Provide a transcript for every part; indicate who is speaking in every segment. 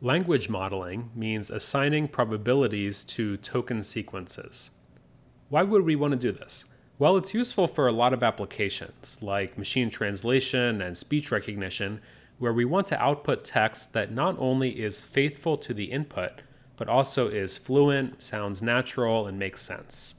Speaker 1: Language modeling means assigning probabilities to token sequences. Why would we want to do this? Well, it's useful for a lot of applications, like machine translation and speech recognition, where we want to output text that not only is faithful to the input, but also is fluent, sounds natural, and makes sense.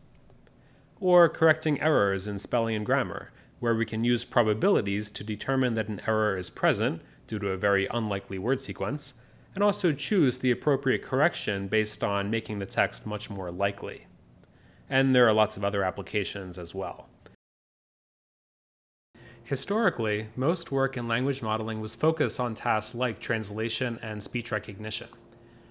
Speaker 1: Or correcting errors in spelling and grammar, where we can use probabilities to determine that an error is present due to a very unlikely word sequence, and also choose the appropriate correction based on making the text much more likely. And there are lots of other applications as well. Historically, most work in language modeling was focused on tasks like translation and speech recognition.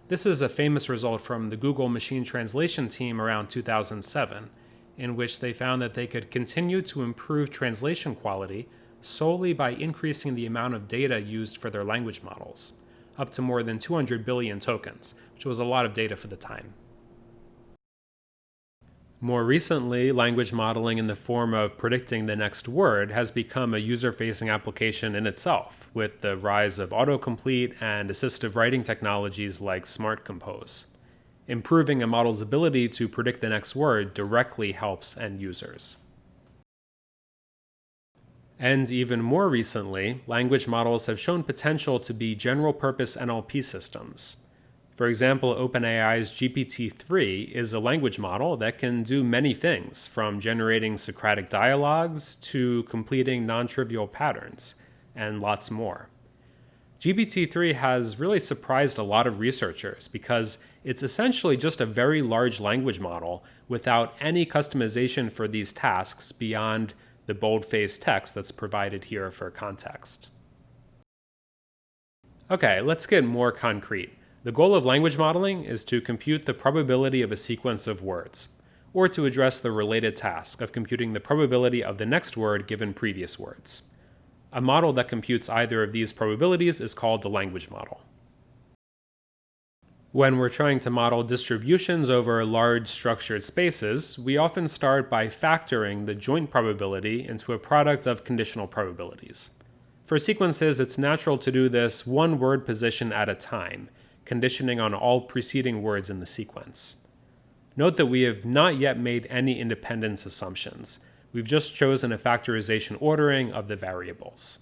Speaker 1: This is a famous result from the Google machine translation team around 2007, in which they found that they could continue to improve translation quality solely by increasing the amount of data used for their language models, up to more than 200 billion tokens, which was a lot of data for the time. More recently, language modeling in the form of predicting the next word has become a user-facing application in itself, with the rise of autocomplete and assistive writing technologies like Smart Compose. Improving a model's ability to predict the next word directly helps end users. And even more recently, language models have shown potential to be general-purpose NLP systems. For example, OpenAI's GPT-3 is a language model that can do many things, from generating Socratic dialogues to completing non-trivial patterns, and lots more. GPT-3 has really surprised a lot of researchers because it's essentially just a very large language model without any customization for these tasks beyond the bold-faced text that's provided here for context. Okay, let's get more concrete. The goal of language modeling is to compute the probability of a sequence of words, or to address the related task of computing the probability of the next word given previous words. A model that computes either of these probabilities is called the language model. When we're trying to model distributions over large structured spaces, we often start by factoring the joint probability into a product of conditional probabilities. For sequences, it's natural to do this one word position at a time, conditioning on all preceding words in the sequence. Note that we have not yet made any independence assumptions. We've just chosen a factorization ordering of the variables.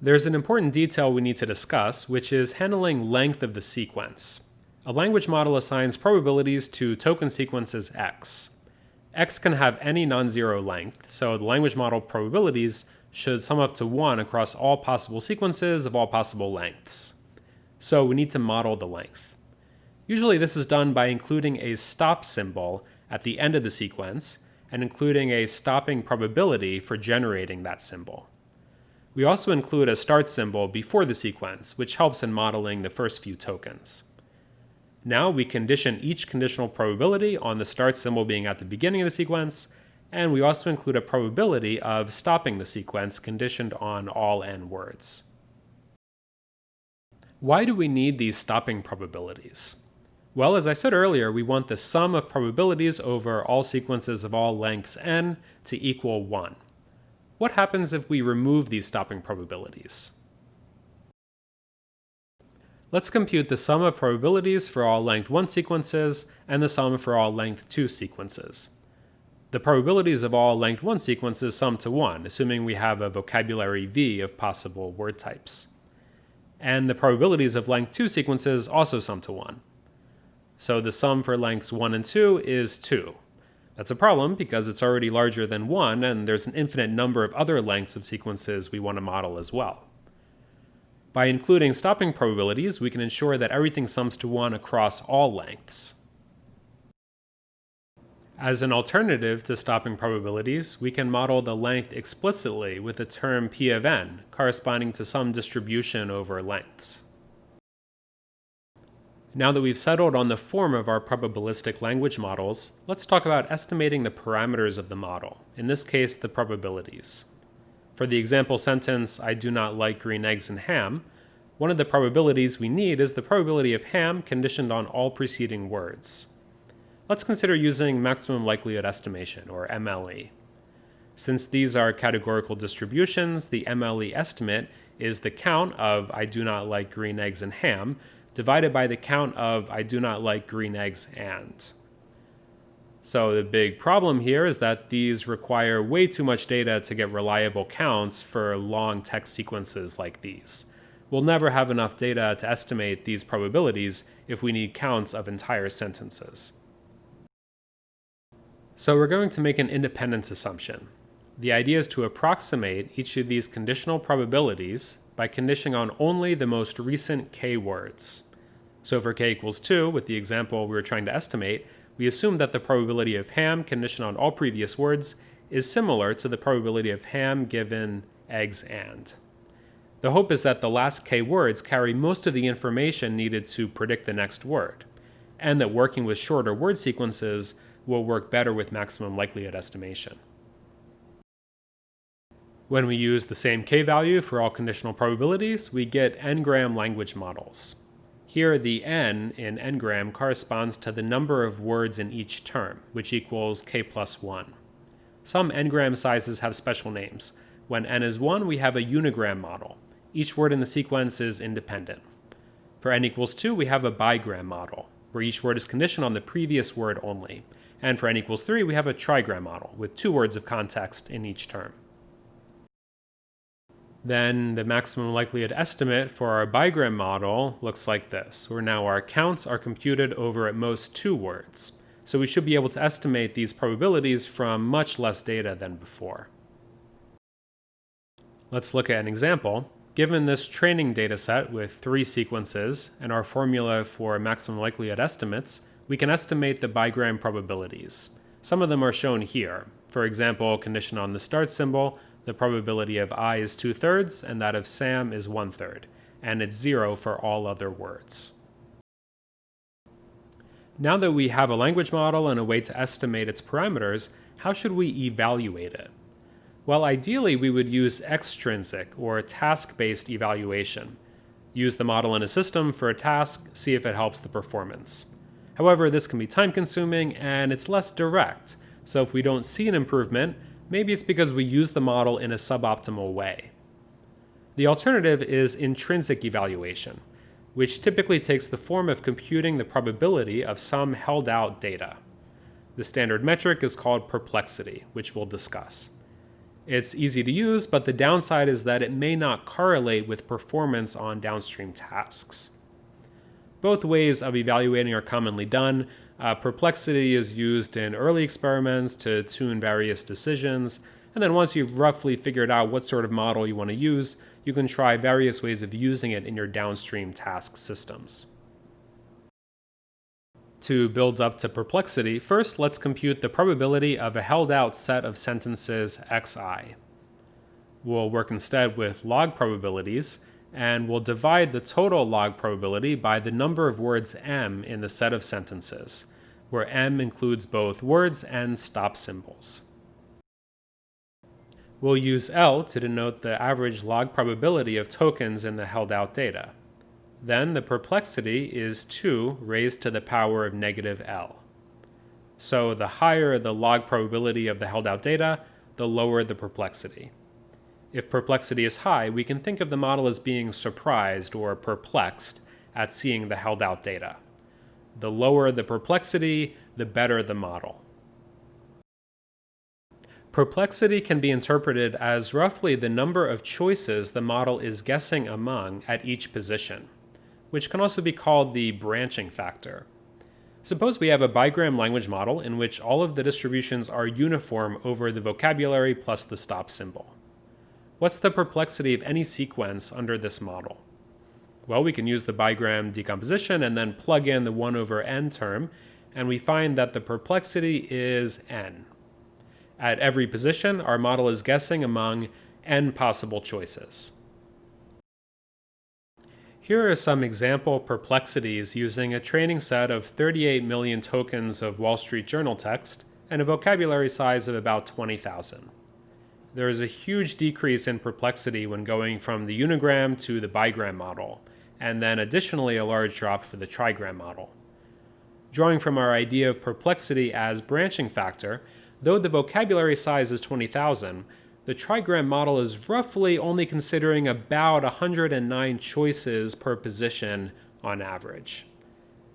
Speaker 1: There's an important detail we need to discuss, which is handling length of the sequence. A language model assigns probabilities to token sequences x. X can have any non-zero length, so the language model probabilities should sum up to 1 across all possible sequences of all possible lengths. So we need to model the length. Usually this is done by including a stop symbol at the end of the sequence and including a stopping probability for generating that symbol. We also include a start symbol before the sequence, which helps in modeling the first few tokens. Now we condition each conditional probability on the start symbol being at the beginning of the sequence, and we also include a probability of stopping the sequence conditioned on all n words. Why do we need these stopping probabilities? Well, as I said earlier, we want the sum of probabilities over all sequences of all lengths n to equal 1. What happens if we remove these stopping probabilities? Let's compute the sum of probabilities for all length 1 sequences and the sum for all length 2 sequences. The probabilities of all length 1 sequences sum to 1, assuming we have a vocabulary V of possible word types. And the probabilities of length 2 sequences also sum to 1. So the sum for lengths 1 and 2 is 2. That's a problem because it's already larger than 1, and there's an infinite number of other lengths of sequences we want to model as well. By including stopping probabilities, we can ensure that everything sums to 1 across all lengths. As an alternative to stopping probabilities, we can model the length explicitly with the term p of n, corresponding to some distribution over lengths. Now that we've settled on the form of our probabilistic language models, let's talk about estimating the parameters of the model, in this case the probabilities. For the example sentence, "I do not like green eggs and ham," one of the probabilities we need is the probability of ham conditioned on all preceding words. Let's consider using maximum likelihood estimation, or MLE. Since these are categorical distributions, the MLE estimate is the count of I do not like green eggs and ham divided by the count of I do not like green eggs and. So the big problem here is that these require way too much data to get reliable counts for long text sequences like these. We'll never have enough data to estimate these probabilities if we need counts of entire sentences. So we're going to make an independence assumption. The idea is to approximate each of these conditional probabilities by conditioning on only the most recent k words. So for k equals 2, with the example we were trying to estimate, we assume that the probability of ham conditioned on all previous words is similar to the probability of ham given eggs and. The hope is that the last k words carry most of the information needed to predict the next word, and that working with shorter word sequences will work better with maximum likelihood estimation. When we use the same k value for all conditional probabilities, we get n-gram language models. Here, the n in n-gram corresponds to the number of words in each term, which equals k plus 1. Some n-gram sizes have special names. When n is 1, we have a unigram model. Each word in the sequence is independent. For n equals 2, we have a bigram model, where each word is conditioned on the previous word only. And for n equals 3, we have a trigram model, with 2 words of context in each term. Then the maximum likelihood estimate for our bigram model looks like this, where now our counts are computed over at most 2 words. So we should be able to estimate these probabilities from much less data than before. Let's look at an example. Given this training data set with 3 sequences and our formula for maximum likelihood estimates, we can estimate the bigram probabilities. Some of them are shown here. For example, conditioned on the start symbol, the probability of I is 2/3 and that of Sam is 1/3, and it's 0 for all other words. Now that we have a language model and a way to estimate its parameters, how should we evaluate it? Well, ideally we would use extrinsic or task-based evaluation. Use the model in a system for a task, see if it helps the performance. However, this can be time-consuming and it's less direct, so if we don't see an improvement, maybe it's because we use the model in a suboptimal way. The alternative is intrinsic evaluation, which typically takes the form of computing the probability of some held-out data. The standard metric is called perplexity, which we'll discuss. It's easy to use, but the downside is that it may not correlate with performance on downstream tasks. Both ways of evaluating are commonly done. Perplexity is used in early experiments to tune various decisions, and then once you've roughly figured out what sort of model you want to use, you can try various ways of using it in your downstream task systems. To build up to perplexity, first let's compute the probability of a held-out set of sentences xi. We'll work instead with log probabilities, and we'll divide the total log probability by the number of words m in the set of sentences, where m includes both words and stop symbols. We'll use L to denote the average log probability of tokens in the held-out data. Then the perplexity is 2 raised to the power of negative L. So the higher the log probability of the held-out data, the lower the perplexity. If perplexity is high, we can think of the model as being surprised or perplexed at seeing the held-out data. The lower the perplexity, the better the model. Perplexity can be interpreted as roughly the number of choices the model is guessing among at each position, which can also be called the branching factor. Suppose we have a bigram language model in which all of the distributions are uniform over the vocabulary plus the stop symbol. What's the perplexity of any sequence under this model? Well, we can use the bigram decomposition and then plug in the 1 over n term, and we find that the perplexity is n. At every position, our model is guessing among n possible choices. Here are some example perplexities using a training set of 38 million tokens of Wall Street Journal text and a vocabulary size of about 20,000. There is a huge decrease in perplexity when going from the unigram to the bigram model, and then additionally a large drop for the trigram model. Drawing from our idea of perplexity as branching factor, though the vocabulary size is 20,000, the trigram model is roughly only considering about 109 choices per position on average.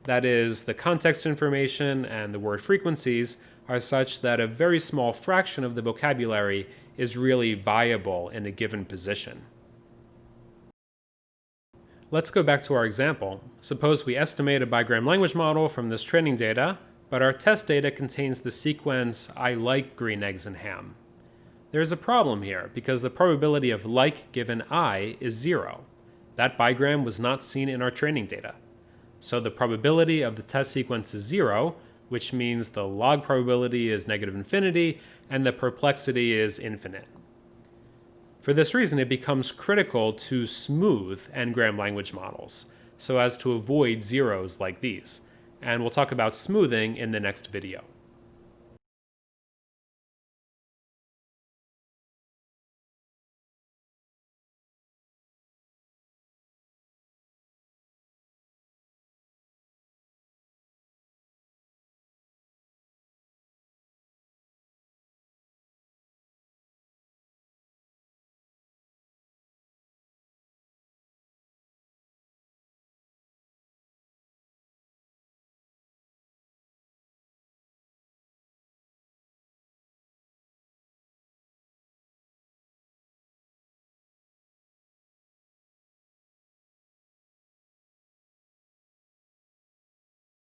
Speaker 1: That is, the context information and the word frequencies are such that a very small fraction of the vocabulary is really viable in a given position. Let's go back to our example. Suppose we estimate a bigram language model from this training data, but our test data contains the sequence "I like green eggs and ham." There's a problem here because the probability of like given I is 0. That bigram was not seen in our training data. So the probability of the test sequence is 0, which means the log probability is negative infinity and the perplexity is infinite. For this reason, it becomes critical to smooth n-gram language models so as to avoid zeros like these. And we'll talk about smoothing in the next video.